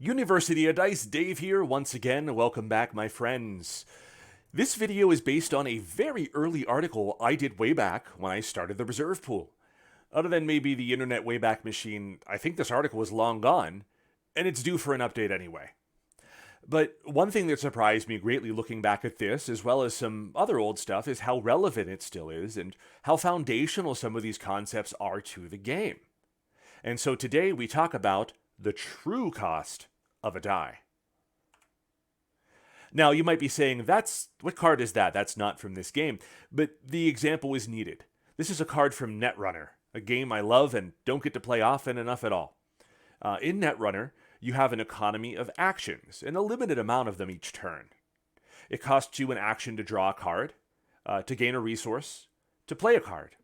University of Dice, Dave here once again. Welcome back, my friends. This video is based on a very early article I did way back when I started the reserve pool. Other than maybe the Internet Wayback Machine, I think this article is long gone, and it's due for an update anyway. But one thing that surprised me greatly looking back at this, as well as some other old stuff, is how relevant it still is and how foundational some of these concepts are to the game. And so today we talk about the true cost of a die. Now, you might be saying, what card is that? That's not from this game. But the example is needed. This is a card from Netrunner, a game I love and don't get to play often enough at all. In Netrunner, you have an economy of actions, and a limited amount of them each turn. It costs you an action to draw a card, to gain a resource, to play a card.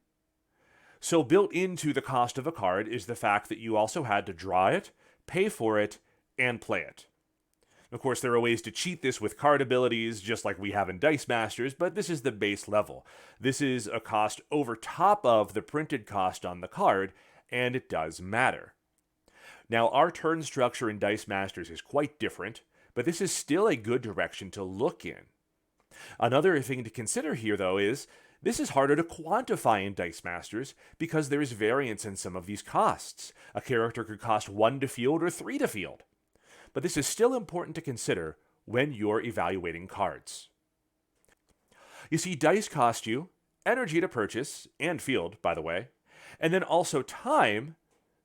So built into the cost of a card is the fact that you also had to draw it, pay for it, and play it. Of course, there are ways to cheat this with card abilities, just like we have in Dice Masters, but this is the base level. This is a cost over top of the printed cost on the card, and it does matter. Now, our turn structure in Dice Masters is quite different, but this is still a good direction to look in. Another thing to consider here, though, is this is harder to quantify in Dice Masters because there is variance in some of these costs. A character could cost 1 to field or 3 to field. But this is still important to consider when you're evaluating cards. You see, dice cost you energy to purchase, and field, by the way, and then also time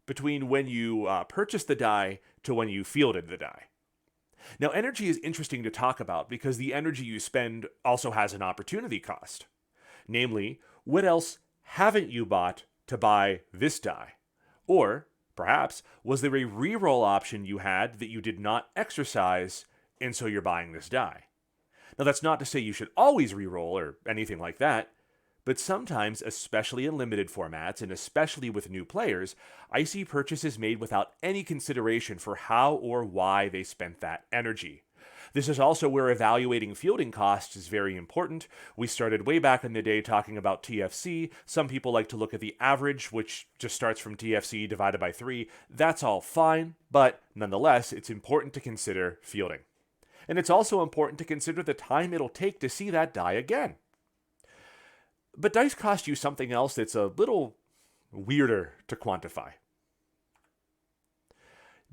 between when you purchased the die to when you fielded the die. Now, energy is interesting to talk about because the energy you spend also has an opportunity cost. Namely, what else haven't you bought to buy this die? Or, perhaps, was there a reroll option you had that you did not exercise, and so you're buying this die? Now, that's not to say you should always reroll or anything like that, but sometimes, especially in limited formats, and especially with new players, I see purchases made without any consideration for how or why they spent that energy. This is also where evaluating fielding costs is very important. We started way back in the day talking about TFC. Some people like to look at the average, which just starts from TFC divided by 3. That's all fine, but nonetheless, it's important to consider fielding. And it's also important to consider the time it'll take to see that die again. But dice cost you something else that's a little weirder to quantify.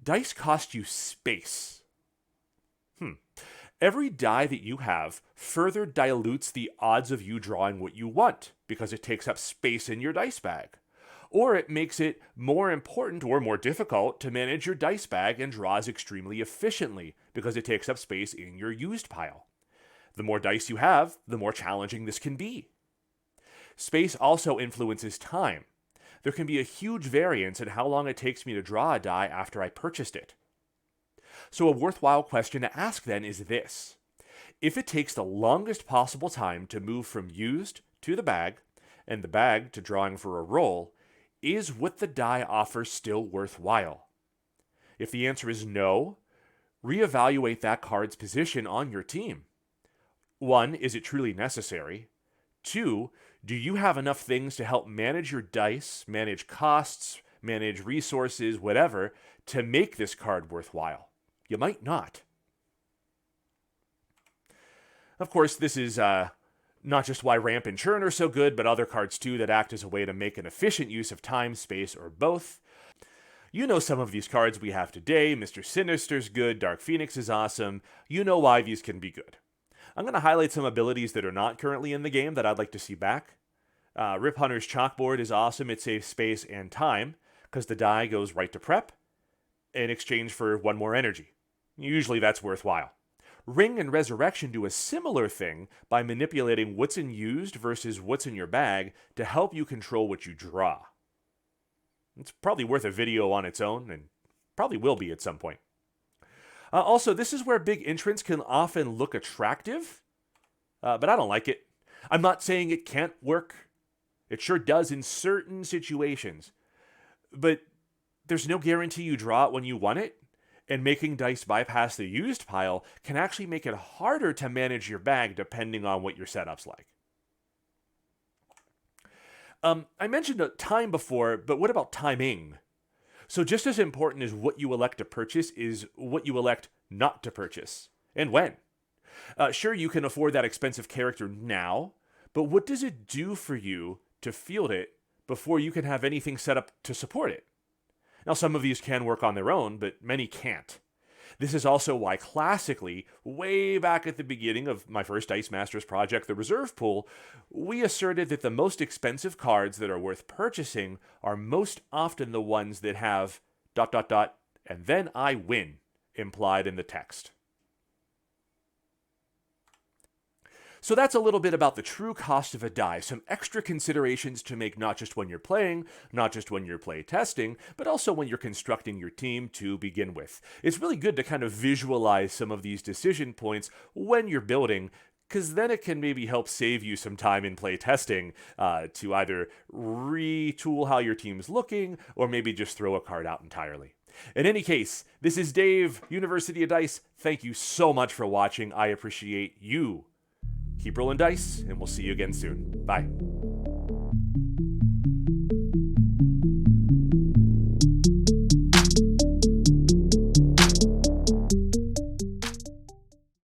Dice cost you space. Every die that you have further dilutes the odds of you drawing what you want because it takes up space in your dice bag. Or it makes it more important or more difficult to manage your dice bag and draws extremely efficiently because it takes up space in your used pile. The more dice you have, the more challenging this can be. Space also influences time. There can be a huge variance in how long it takes me to draw a die after I purchased it. So a worthwhile question to ask then is this. If it takes the longest possible time to move from used to the bag, and the bag to drawing for a roll, is what the die offers still worthwhile? If the answer is no, reevaluate that card's position on your team. 1, is it truly necessary? 2, do you have enough things to help manage your dice, manage costs, manage resources, whatever, to make this card worthwhile? You might not. Of course, this is not just why Ramp and Churn are so good, but other cards too that act as a way to make an efficient use of time, space, or both. You know some of these cards we have today. Mr. Sinister's good, Dark Phoenix is awesome. You know why these can be good. I'm going to highlight some abilities that are not currently in the game that I'd like to see back. Rip Hunter's Chalkboard is awesome. It saves space and time because the die goes right to prep in exchange for 1 more energy. Usually that's worthwhile. Ring and Resurrection do a similar thing by manipulating what's in used versus what's in your bag to help you control what you draw. It's probably worth a video on its own, and probably will be at some point. Also, this is where big entrants can often look attractive, but I don't like it. I'm not saying it can't work. It sure does in certain situations. But there's no guarantee you draw it when you want it, and making dice bypass the used pile can actually make it harder to manage your bag depending on what your setup's like. I mentioned time before, but what about timing? So, just as important as what you elect to purchase is what you elect not to purchase and when. Sure, you can afford that expensive character now, but what does it do for you to field it before you can have anything set up to support it? Now, some of these can work on their own, but many can't. This is also why classically, way back at the beginning of my first Dice Masters project, the Reserve Pool, we asserted that the most expensive cards that are worth purchasing are most often the ones that have ... and then I win implied in the text. So that's a little bit about the true cost of a die, some extra considerations to make not just when you're playing, not just when you're play testing, but also when you're constructing your team to begin with. It's really good to kind of visualize some of these decision points when you're building, because then it can maybe help save you some time in play testing to either retool how your team's looking, or maybe just throw a card out entirely. In any case, this is Dave, University of Dice. Thank you so much for watching. I appreciate you. Keep rolling dice, and we'll see you again soon. Bye.